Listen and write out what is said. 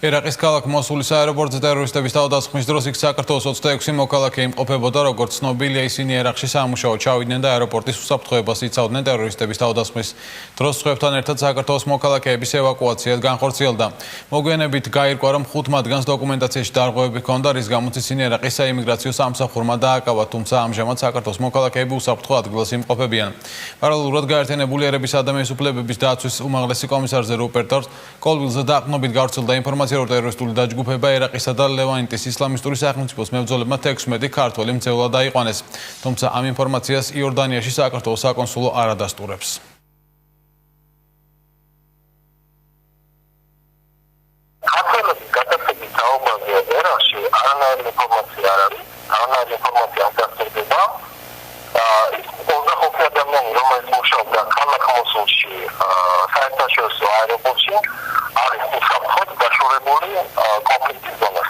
ერაყის ქალაქ მოსულის აეროპორტზე ტერორისტების თავდასხმის დროს იქ საქართველოს 26 მოქალაქე იმყოფებოდა, როგორც ცნობილია, ისინი ერაყში სამუშაოდ ჩავიდნენ და აეროპორტის უსაფრთხოებას იცავდნენ ტერორისტების თავდასხმის დროს სხვებთან ერთად საქართველოს მოქალაქეების ევაკუაციად განხორციელდა. მოგვიანებით გაირკვა, რომ 5 მათგანს დოკუმენტაციაში დარღვევები ჰქონდა, რის გამოც ისინი ერაყის საიმიგრაციო სამსახურმა დააკავა, თუმცა ამჟამად საქართველოს მოქალაქეები უსაფრთხო ადგილას იმყოფებიან. პარალელურად გაერთიანებული ერების ადამიანის უფლებების დაცვის უმაღლესი კომისარზე რუპერტ კოლვილზე დაყრდნობით გავრცელდა ინფორმაცია, რომ ტერორისტული დაჯგუფება ერაყისა და ლევანტის ისლამისტური სახელმწიფოს მებრძოლებმა 16 ქართველი მცველად დაიყვანეს. თუმცა ამ ინფორმაციას იორდანიაში საქართველოს საკონსულო არ ადასტურებს. ქართველების გადასახადის საუბარია ერაყში არანაირი ინფორმაცია არ არის, არანაირი ინფორმაცია არ დასწრება. ის 25 ადამიანი, რომელიც მუშაობდა ქალაქ მოსულში, საერთაშორისო აეროპორტში, არის უსაფრთხოდ დაშორებული კონფლიქტის ზონაში.